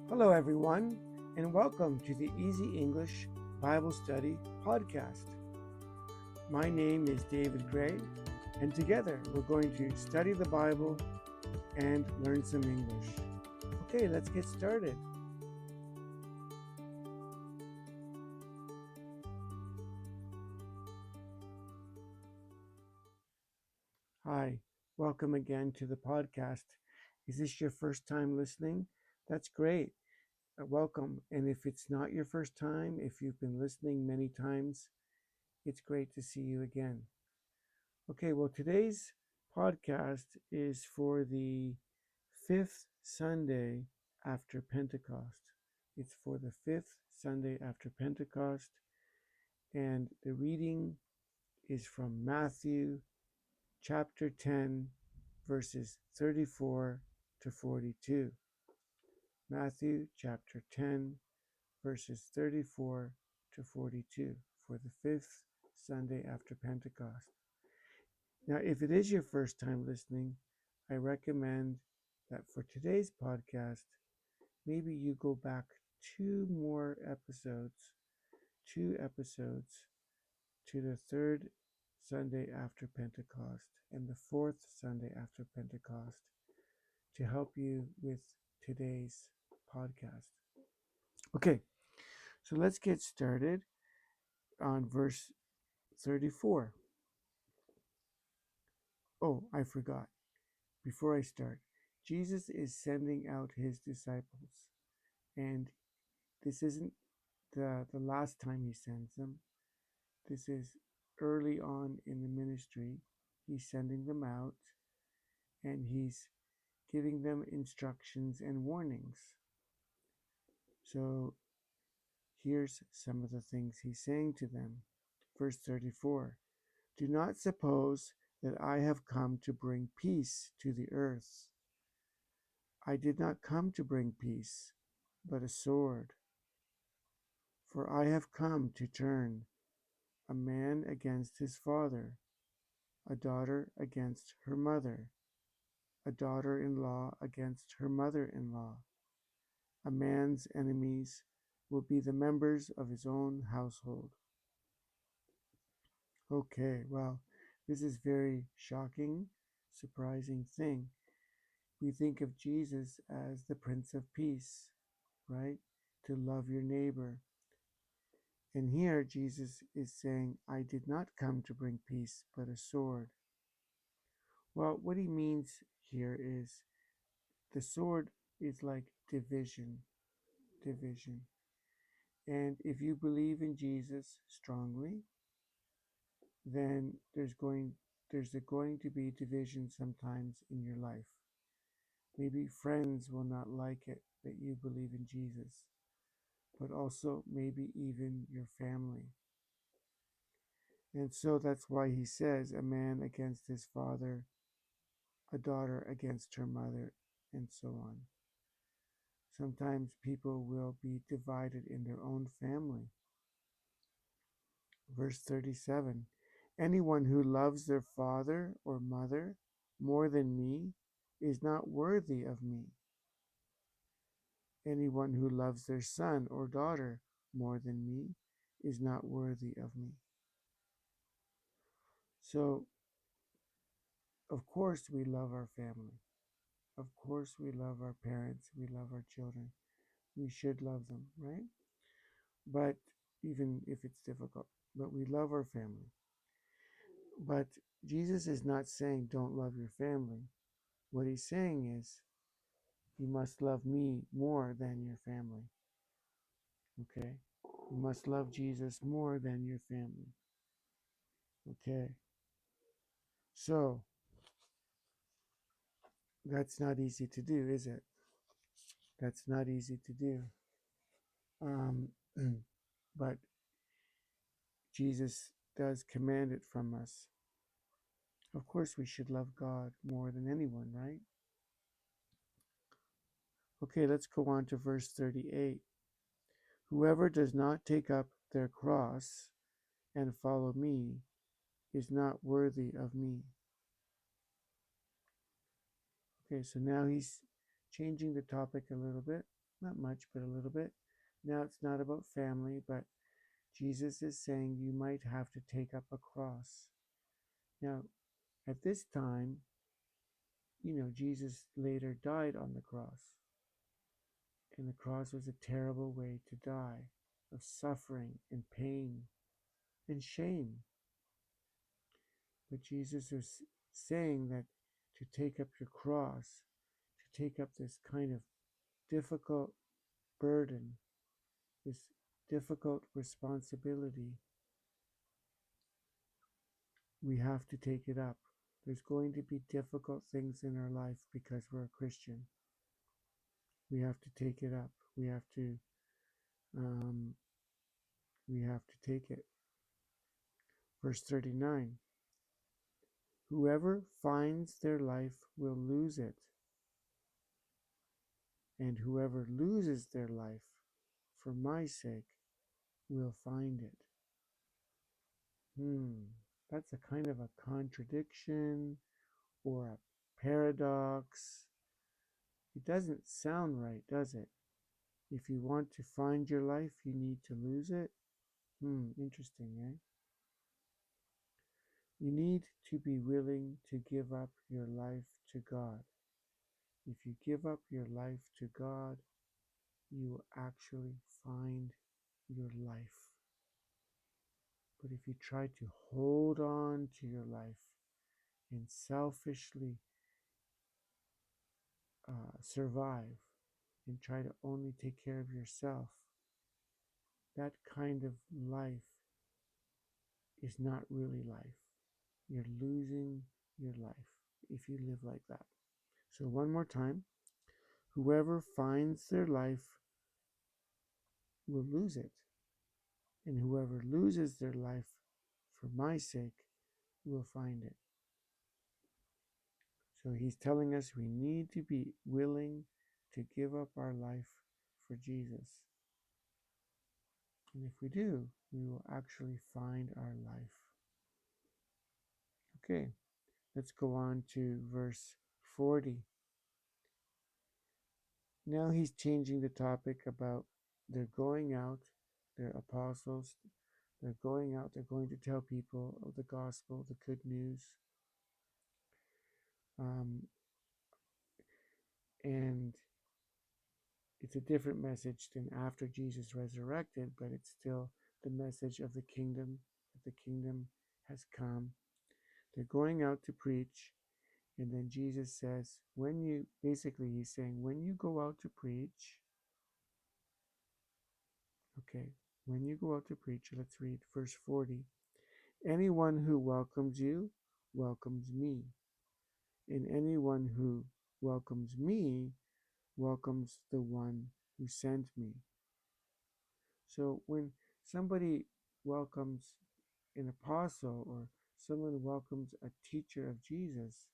Hello, everyone, and welcome to the Easy English Bible Study Podcast. My name is David Gray, and together we're going to study the Bible and learn some English. Okay, let's get started. Hi, welcome again to the podcast. Is this your first time listening? That's great. Welcome. And if it's not your first time, if you've been listening many times, it's great to see you again. Okay, well, today's podcast is for the fifth Sunday after Pentecost. It's for the fifth Sunday after Pentecost, and the reading is from Matthew chapter 10, verses 34 to 42. Matthew chapter 10, verses 34 to 42 for the fifth Sunday after Pentecost. Now, if it is your first time listening, I recommend that for today's podcast, maybe you go back two episodes to the third Sunday after Pentecost and the fourth Sunday after Pentecost to help you with today's podcast. Okay, so let's get started on verse 34. Oh, I forgot. Before I start, Jesus is sending out his disciples, and this isn't the last time he sends them. This is early on in the ministry. He's sending them out, and he's giving them instructions and warnings. So here's some of the things he's saying to them. Verse 34. Do not suppose that I have come to bring peace to the earth. I did not come to bring peace, but a sword. For I have come to turn a man against his father, a daughter against her mother, a daughter-in-law against her mother-in-law. A man's enemies will be the members of his own household. Okay, well, this is very shocking, surprising thing. We think of Jesus as the Prince of Peace, right? To love your neighbor. And here Jesus is saying, I did not come to bring peace, but a sword. Well, what he means here is the sword is like division, division. And if you believe in Jesus strongly, then there's going to be division sometimes in your life. Maybe friends will not like it that you believe in Jesus, but also maybe even your family. And so that's why he says a man against his father, a daughter against her mother, and so on. Sometimes people will be divided in their own family. Verse 37. Anyone who loves their father or mother more than me is not worthy of me. Anyone who loves their son or daughter more than me is not worthy of me. So, of course, we love our family. Of course, we love our parents. We love our children. We should love them, right? But even if it's difficult, but we love our family. But Jesus is not saying don't love your family. What he's saying is you must love me more than your family. Okay? You must love Jesus more than your family. Okay? So, that's not easy to do, is it? That's not easy to do. Um, but Jesus does command it from us. Of course, we should love God more than anyone, right? Okay, let's go on to verse 38. Whoever does not take up their cross and follow me is not worthy of me. Okay, so now he's changing the topic a little bit. not much, but a little bit. Now it's not about family, but Jesus is saying you might have to take up a cross. Now, at this time, Jesus later died on the cross. And the cross was a terrible way to die, of suffering and pain and shame. But Jesus was saying that to take up your cross, to take up this kind of difficult burden, this difficult responsibility, we have to take it up. There's going to be difficult things in our life because we're a Christian. We have to take it up. Um, we have to take it. Verse 39, whoever finds their life will lose it, and whoever loses their life for my sake will find it. That's a kind of a contradiction or a paradox. It doesn't sound right, does it? If you want to find your life, you need to lose it. Interesting, eh? You need to be willing to give up your life to God. If you give up your life to God, you will actually find your life. But if you try to hold on to your life and selfishly survive and try to only take care of yourself, that kind of life is not really life. You're losing your life if you live like that. So, one more time, whoever finds their life will lose it, and whoever loses their life for my sake will find it. So he's telling us we need to be willing to give up our life for Jesus. And if we do, we will actually find our life. Okay, let's go on to verse 40. Now he's changing the topic about they're going out, they're apostles, they're going out, they're going to tell people of the gospel, the good news. And it's a different message than after Jesus resurrected, but it's still the message of the kingdom, that the kingdom has come. They're going out to preach, and then Jesus says, he's saying, when you go out to preach, okay, when you go out to preach, let's read verse 40. Anyone who welcomes you welcomes me, and anyone who welcomes me welcomes the one who sent me. So when somebody welcomes an apostle or someone welcomes a teacher of Jesus,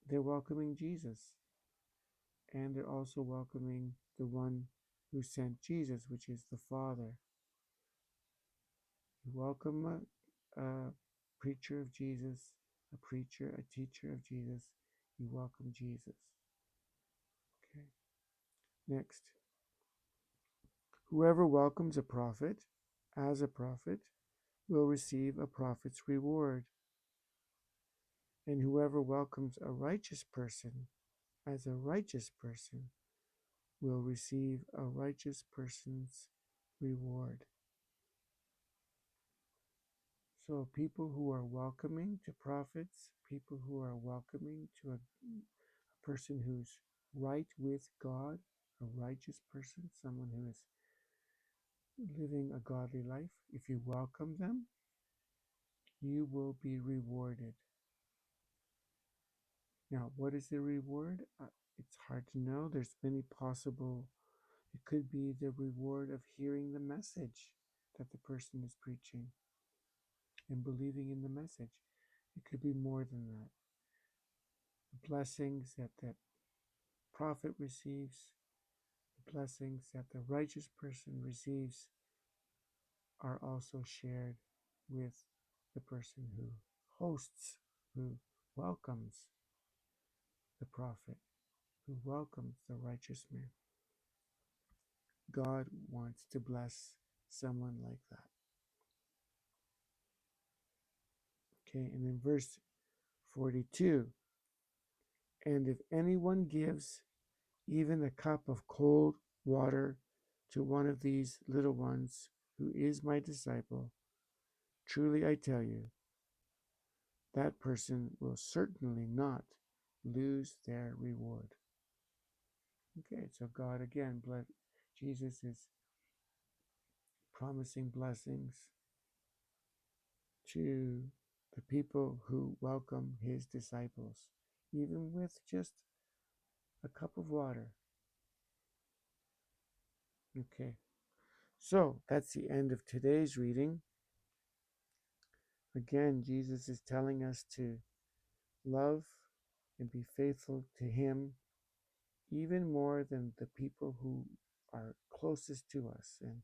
they're welcoming Jesus. And they're also welcoming the one who sent Jesus, which is the Father. You welcome a preacher of Jesus, a teacher of Jesus, you welcome Jesus. Okay. Next. Whoever welcomes a prophet as a prophet will receive a prophet's reward. And whoever welcomes a righteous person as a righteous person will receive a righteous person's reward. So people who are welcoming to prophets, people who are welcoming to a person who's right with God, a righteous person, someone who is living a godly life, if you welcome them, you will be rewarded. Now, what is the reward? It's hard to know. There's many possible. It could be the reward of hearing the message that the person is preaching and believing in the message. It could be more than that. The blessings that the prophet receives, the blessings that the righteous person receives are also shared with the person who hosts, who welcomes the prophet, who welcomes the righteous man. God wants to bless someone like that. Okay, and in verse 42, and if anyone gives even a cup of cold water to one of these little ones who is my disciple, truly I tell you, that person will certainly not lose their reward. Okay, so God again, Jesus is promising blessings to the people who welcome his disciples, even with just a cup of water. Okay, so that's the end of today's reading. Again, Jesus is telling us to love and be faithful to him even more than the people who are closest to us. And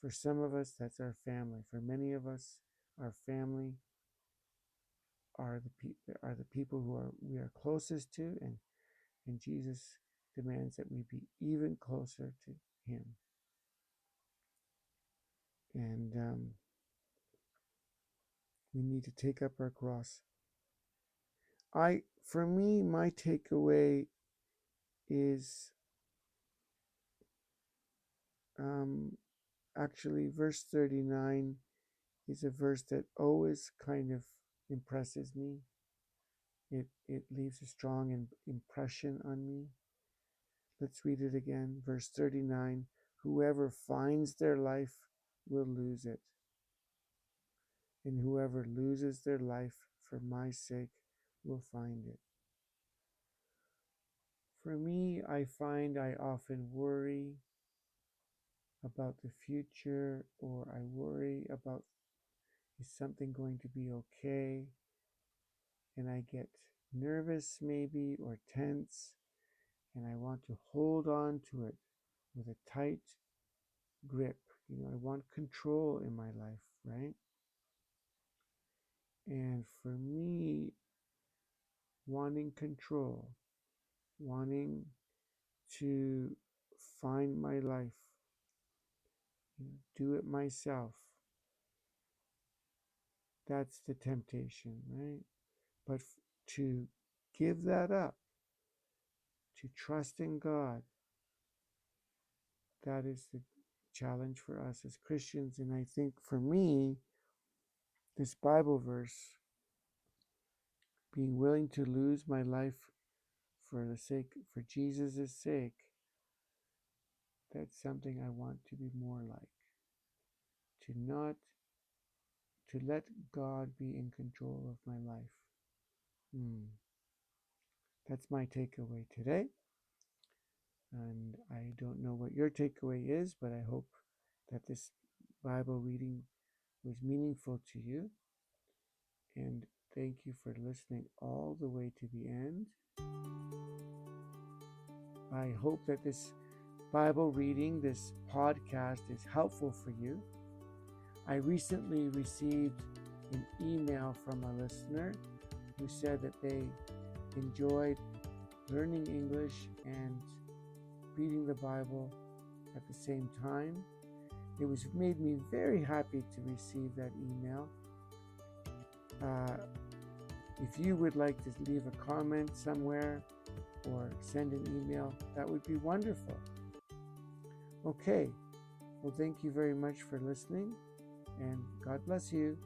for some of us, that's our family. For many of us, our family are the people who we are closest to, and Jesus demands that we be even closer to him. And we need to take up our cross. For me, my takeaway is actually verse 39 is a verse that always kind of impresses me. It leaves a strong impression on me. Let's read it again. Verse 39, whoever finds their life will lose it, and whoever loses their life for my sake will find it. For me, I find I often worry about the future, or I worry about, is something going to be okay? And I get nervous maybe or tense, and I want to hold on to it with a tight grip. I want control in my life, right? And for me, wanting control, wanting to find my life, do it myself, that's the temptation, right? But to give that up, to trust in God, that is the challenge for us as Christians. And I think for me, this Bible verse, being willing to lose my life for Jesus' sake, that's something I want to be more like. To let God be in control of my life. That's my takeaway today. And I don't know what your takeaway is, but I hope that this Bible reading was meaningful to you. And thank you for listening all the way to the end. I hope that this Bible reading, this podcast, is helpful for you. I recently received an email from a listener who said that they enjoyed learning English and reading the Bible at the same time. It made me very happy to receive that email. If you would like to leave a comment somewhere or send an email, that would be wonderful. Okay, well, thank you very much for listening, and God bless you.